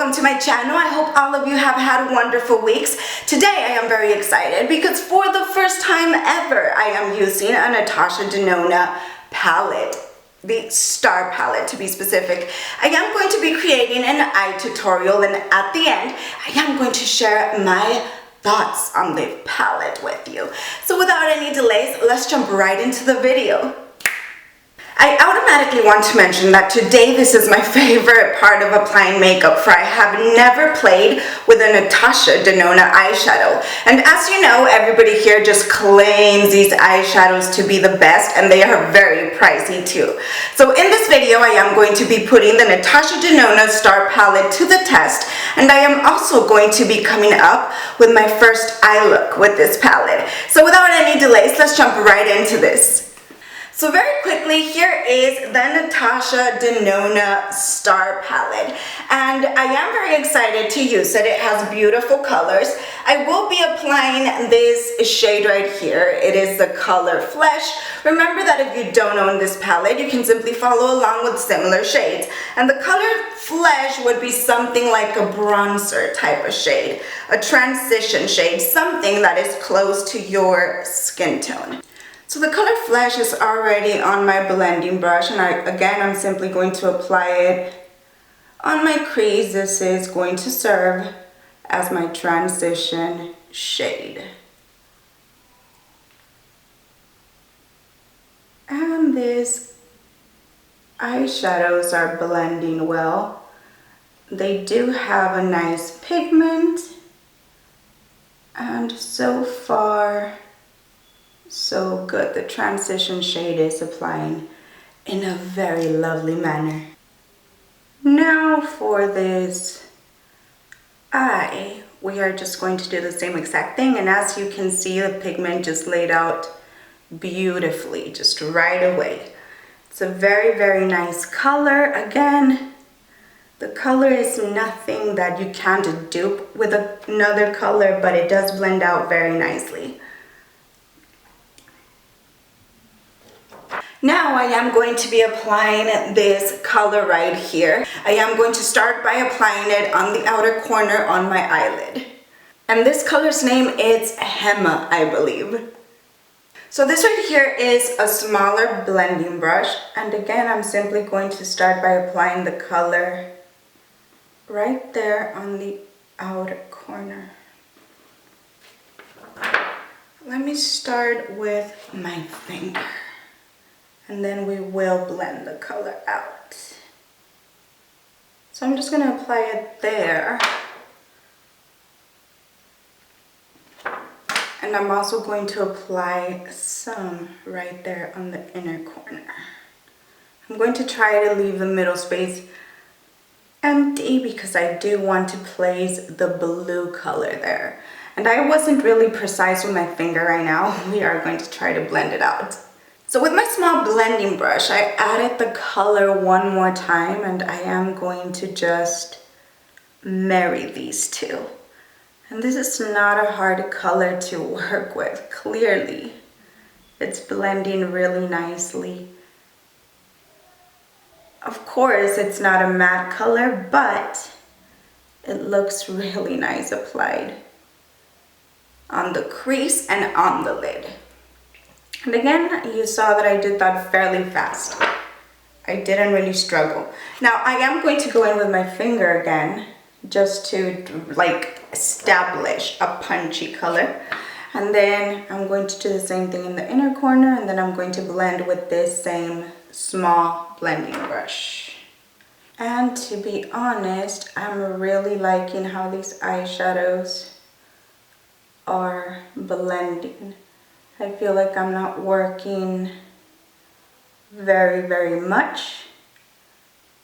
welcome to my channel. I hope all of you have had wonderful weeks. Today I am very excited because for the first time ever I am using a Natasha Denona palette, the Star palette to be specific. I am going to be creating an eye tutorial, and at the end I am going to share my thoughts on the palette with you. So without any delays, let's jump right into the video. I automatically want to mention that today this is my favorite part of applying makeup, for I have never played with a Natasha Denona eyeshadow. And as you know, everybody here just claims these eyeshadows to be the best, and they are very pricey too. So in this video, I am going to be putting the Natasha Denona Star palette to the test, and I am also going to be coming up with my first eye look with this palette. So without any delays, let's jump right into this. So very quickly, here is the Natasha Denona Star palette, and I am very excited to use it. It has beautiful colors. I will be applying this shade right here. It is the color Flesh. Remember that if you don't own this palette, you can simply follow along with similar shades. And the color Flesh would be something like a bronzer type of shade, a transition shade, something that is close to your skin tone. So the color Flesh is already on my blending brush, and I'm simply going to apply it on my crease. This is going to serve as my transition shade. And these eyeshadows are blending well. They do have a nice pigment, and so far so good. The transition shade is applying in a very lovely manner. Now for this eye, we are just going to do the same exact thing, and as you can see, the pigment just laid out beautifully, just right away. It's a very, very nice color. Again, the color is nothing that you can't dupe with another color, but it does blend out very nicely. Now I am going to be applying this color right here. I am going to start by applying it on the outer corner on my eyelid. And this color's name is Hema, I believe. So this right here is a smaller blending brush. And again, I'm simply going to start by applying the color right there on the outer corner. Let me start with my finger, and then we will blend the color out. So I'm just going to apply it there. And I'm also going to apply some right there on the inner corner. I'm going to try to leave the middle space empty because I do want to place the blue color there. And I wasn't really precise with my finger right now. We are going to try to blend it out. So with my small blending brush, I added the color one more time, and I am going to just marry these two. And this is not a hard color to work with, clearly. It's blending really nicely. Of course, it's not a matte color, but it looks really nice applied on the crease and on the lid. And again, you saw that I did that fairly fast. I didn't really struggle. Now I am going to go in with my finger again, just to like establish a punchy color. And then I'm going to do the same thing in the inner corner, and then I'm going to blend with this same small blending brush. And to be honest, I'm really liking how these eyeshadows are blending. I feel like I'm not working very, very much,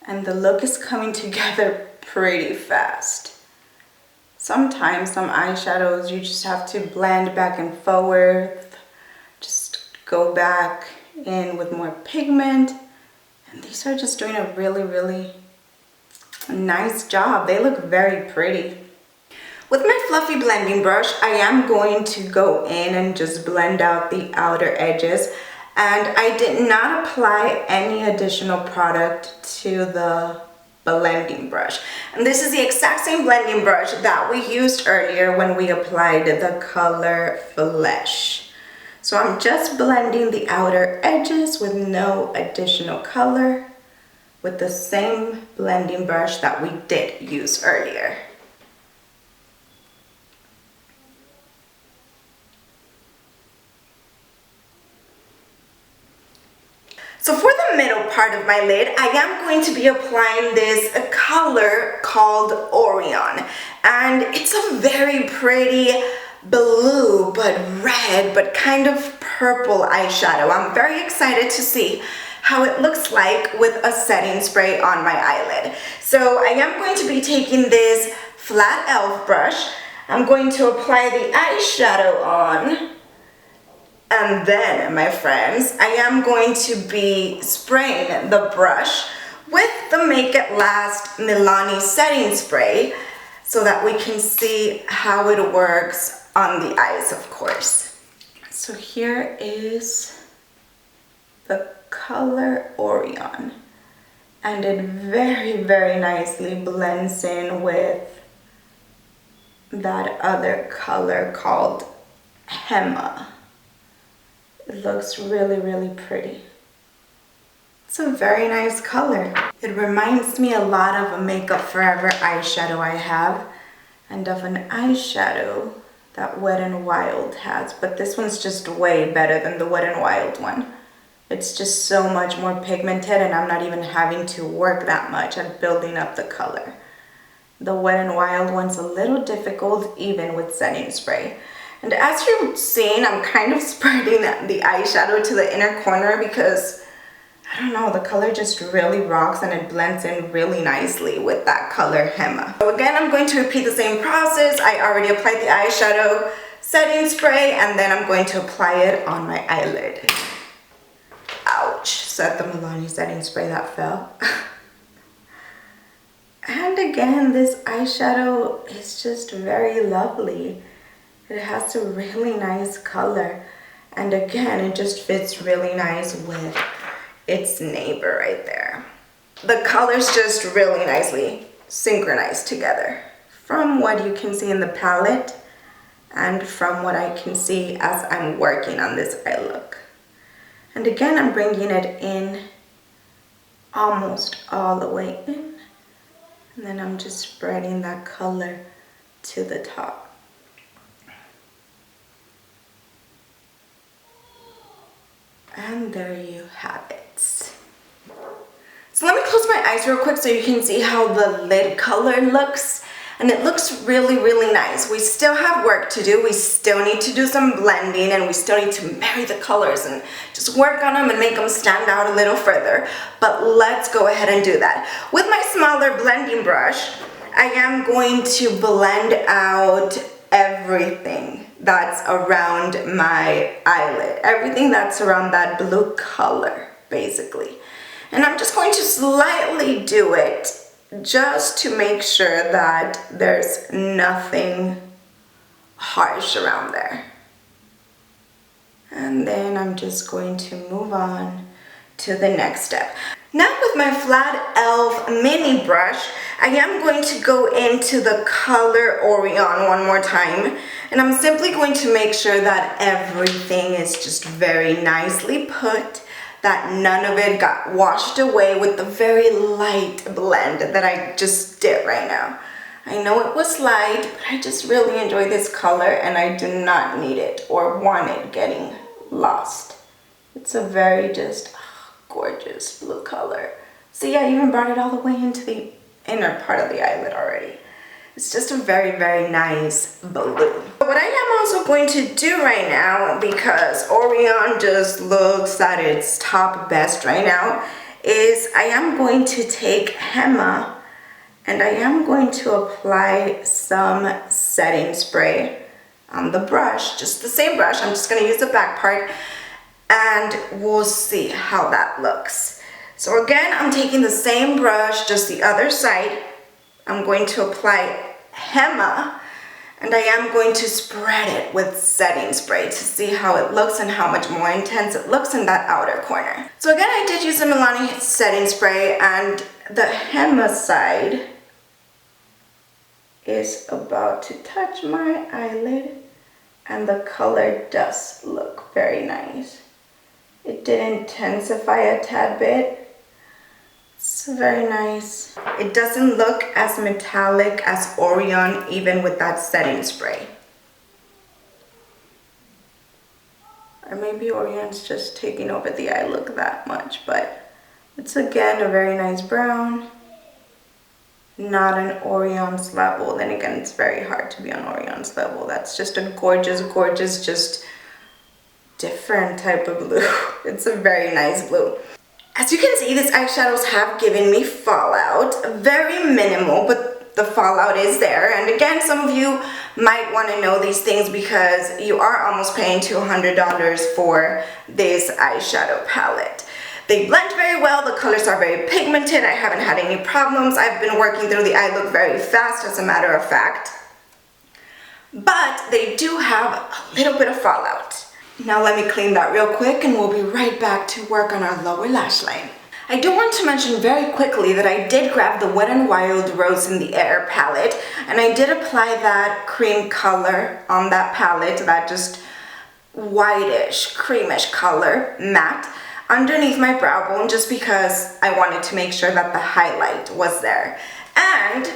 and the look is coming together pretty fast. Sometimes some eyeshadows you just have to blend back and forth, just go back in with more pigment, and these are just doing a really, really nice job. They look very pretty. With my fluffy blending brush, I am going to go in and just blend out the outer edges. And I did not apply any additional product to the blending brush. And this is the exact same blending brush that we used earlier when we applied the color Flesh. So I'm just blending the outer edges with no additional color with the same blending brush that we did use earlier. So for the middle part of my lid, I am going to be applying this color called Orion. And it's a very pretty blue, but red, but kind of purple eyeshadow. I'm very excited to see how it looks like with a setting spray on my eyelid. So I am going to be taking this flat elf brush. I'm going to apply the eyeshadow on. And then, my friends, I am going to be spraying the brush with the Make It Last Milani setting spray so that we can see how it works on the eyes, of course. So here is the color Orion, and it very, very nicely blends in with that other color called Hema. It looks really, really pretty. It's a very nice color. It reminds me a lot of a Makeup Forever eyeshadow I have and of an eyeshadow that Wet n Wild has, but this one's just way better than the Wet n Wild one. It's just so much more pigmented and I'm not even having to work that much at building up the color. The Wet n Wild one's a little difficult even with setting spray. And as you're seeing, I'm kind of spreading the eyeshadow to the inner corner because, I don't know, the color just really rocks and it blends in really nicely with that color Hema. So again, I'm going to repeat the same process. I already applied the eyeshadow setting spray and then I'm going to apply it on my eyelid. Ouch, said the Milani setting spray that fell. And again, this eyeshadow is just very lovely. It has a really nice color, and again, it just fits really nice with its neighbor right there. The colors just really nicely synchronized together from what you can see in the palette and from what I can see as I'm working on this eye look. And again, I'm bringing it in almost all the way in, and then I'm just spreading that color to the top. And there you have it. So let me close my eyes real quick so you can see how the lid color looks. And it looks really, really nice. We still have work to do. We still need to do some blending and we still need to marry the colors and just work on them and make them stand out a little further. But let's go ahead and do that. With my smaller blending brush, I am going to blend out everything that's around my eyelid, everything that's around that blue color, basically. And I'm just going to slightly do it just to make sure that there's nothing harsh around there. And then I'm just going to move on to the next step. Now with my flat elf mini brush, I am going to go into the color Orion one more time. And I'm simply going to make sure that everything is just very nicely put, that none of it got washed away with the very light blend that I just did right now. I know it was light, but I just really enjoy this color and I do not need it or want it getting lost. It's a very just gorgeous blue color. See, I even brought it all the way into the inner part of the eyelid already. It's just a very, very nice blue. What I am also going to do right now, because Orion just looks at its top best right now, is I am going to take Hema and I am going to apply some setting spray on the brush, just the same brush. I'm just going to use the back part and we'll see how that looks. So again, I'm taking the same brush, just the other side. I'm going to apply Hema and I am going to spread it with setting spray to see how it looks and how much more intense it looks in that outer corner. So again, I did use the Milani setting spray and the henna side is about to touch my eyelid, and the color does look very nice. It did intensify a tad bit. It's very nice. It doesn't look as metallic as Orion, even with that setting spray. Or maybe Orion's just taking over the eye look that much, but it's again a very nice brown. Not an Orion's level. Then again, it's very hard to be on Orion's level. That's just a gorgeous, gorgeous, just different type of blue. It's a very nice blue. As you can see, these eyeshadows have given me fallout. Very minimal, but the fallout is there. And again, some of you might want to know these things because you are almost paying $200 for this eyeshadow palette. They blend very well, the colors are very pigmented, I haven't had any problems. I've been working through the eye look very fast, as a matter of fact. But they do have a little bit of fallout. Now let me clean that real quick and we'll be right back to work on our lower lash line. I do want to mention very quickly that I did grab the Wet n Wild Rose in the Air palette, and I did apply that cream color on that palette, that just whitish, creamish color, matte, underneath my brow bone, just because I wanted to make sure that the highlight was there. And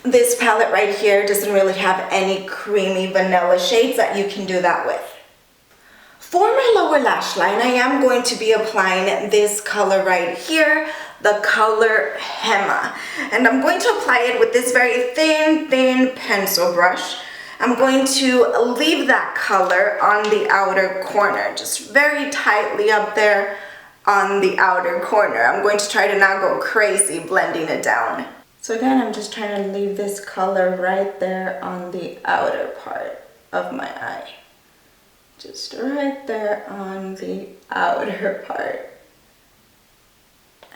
this palette right here doesn't really have any creamy vanilla shades that you can do that with. For my lower lash line, I am going to be applying this color right here, the color Henna. And I'm going to apply it with this very thin pencil brush. I'm going to leave that color on the outer corner, just very tightly up there on the outer corner. I'm going to try to not go crazy blending it down. So again, I'm just trying to leave this color right there on the outer part of my eye. Just right there on the outer part.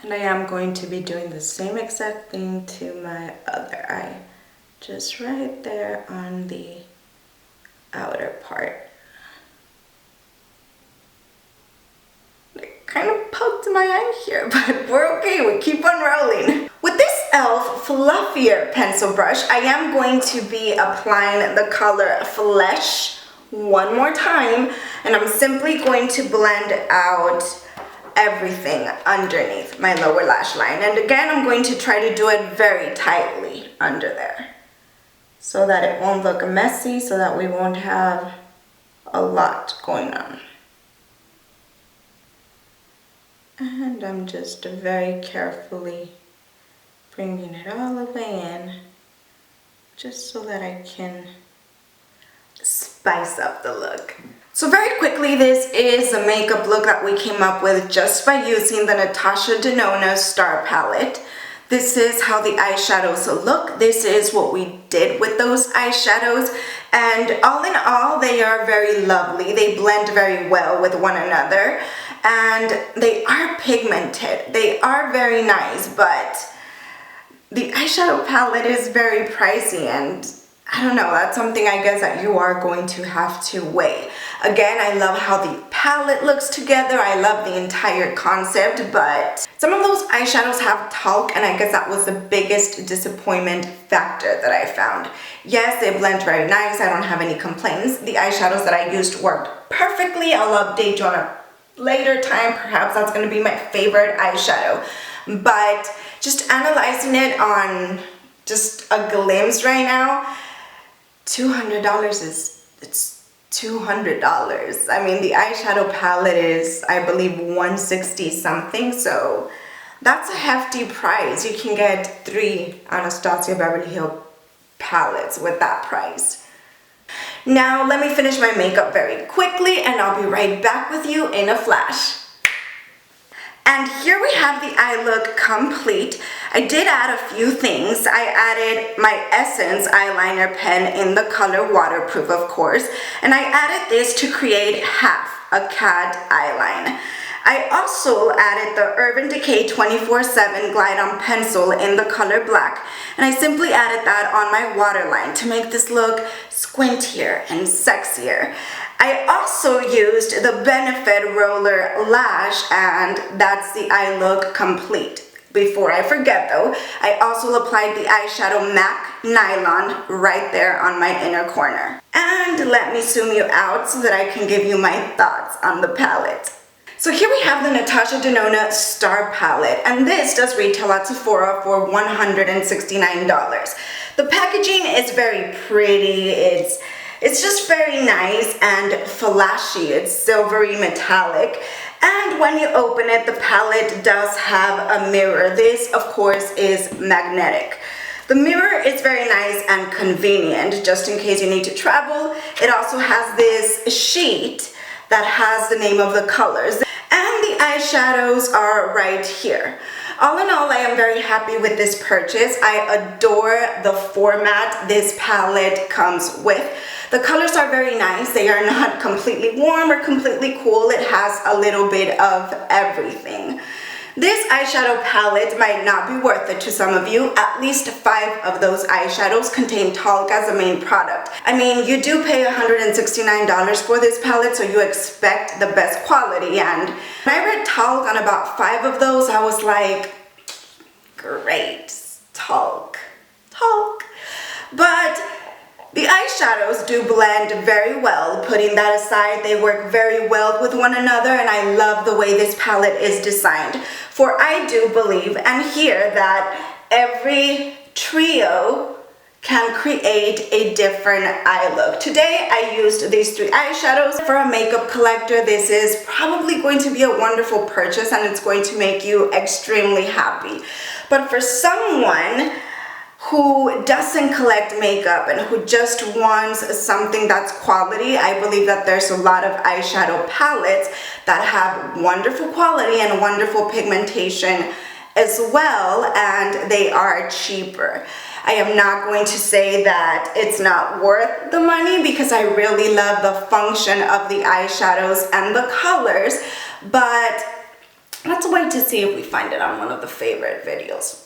And I am going to be doing the same exact thing to my other eye. Just right there on the outer part. It kind of poked my eye here, but we're okay, we keep on rolling. With this e.l.f. fluffier pencil brush, I am going to be applying the color Flesh one more time, and I'm simply going to blend out everything underneath my lower lash line. And again, I'm going to try to do it very tightly under there so that it won't look messy, so that we won't have a lot going on. And I'm just very carefully bringing it all the way in, just so that I can spice up the look. So very quickly, this is a makeup look that we came up with just by using the Natasha Denona Star palette. This is how the eyeshadows look. This is what we did with those eyeshadows, and all in all, they are very lovely. They blend very well with one another, and they are pigmented. They are very nice, but the eyeshadow palette is very pricey, and I don't know, that's something I guess that you are going to have to weigh. Again, I love how the palette looks together. I love the entire concept, but some of those eyeshadows have talc, and I guess that was the biggest disappointment factor that I found. Yes, they blend very nice. I don't have any complaints. The eyeshadows that I used worked perfectly. I'll update you on a later time. Perhaps that's going to be my favorite eyeshadow. But just analyzing it on just a glimpse right now, $200 it's $200. I mean, the eyeshadow palette is, I believe, $160 something, so that's a hefty price. You can get 3 Anastasia Beverly Hills palettes with that price. Now, let me finish my makeup very quickly, and I'll be right back with you in a flash. And here we have the eye look complete. I did add a few things. I added my Essence eyeliner pen in the color Waterproof, of course, and I added this to create half a cat eyeline. I also added the Urban Decay 24/7 Glide On Pencil in the color Black, and I simply added that on my waterline to make this look squintier and sexier. I also used the Benefit Roller Lash, and that's the eye look complete. Before I forget though, I also applied the eyeshadow MAC Nylon right there on my inner corner. And let me zoom you out so that I can give you my thoughts on the palette. So here we have the Natasha Denona Star palette, and this does retail at Sephora for $169. The packaging is very pretty, it's just very nice and flashy. It's silvery metallic, and when you open it, the palette does have a mirror. This, of course, is magnetic. The mirror is very nice and convenient, just in case you need to travel. It also has this sheet that has the name of the colors, and the eyeshadows are right here. All in all, I am very happy with this purchase. I adore the format this palette comes with. The colors are very nice. They are not completely warm or completely cool. It has a little bit of everything. This eyeshadow palette might not be worth it to some of you. At least 5 of those eyeshadows contain talc as a main product. I mean, you do pay $169 for this palette, so you expect the best quality. And when I read talc on about 5 of those, I was like, great, talc. But the eyeshadows do blend very well. Putting that aside, they work very well with one another, and I love the way this palette is designed. For I do believe and hear that every trio can create a different eye look. Today I used these 3 eyeshadows. For a makeup collector, this is probably going to be a wonderful purchase, and it's going to make you extremely happy. But for someone who doesn't collect makeup and who just wants something that's quality, I believe that there's a lot of eyeshadow palettes that have wonderful quality and wonderful pigmentation as well, and they are cheaper. I am not going to say that it's not worth the money, because I really love the function of the eyeshadows and the colors, but let's wait to see if we find it on one of the favorite videos.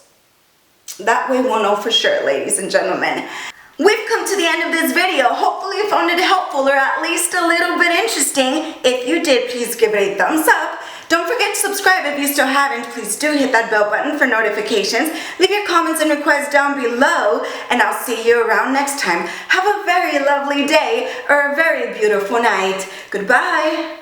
That way we'll know for sure, ladies and gentlemen. We've come to the end of this video. Hopefully you found it helpful, or at least a little bit interesting. If you did, please give it a thumbs up. Don't forget to subscribe if you still haven't. Please do hit that bell button for notifications. Leave your comments and requests down below, and I'll see you around next time. Have a very lovely day or a very beautiful night. Goodbye.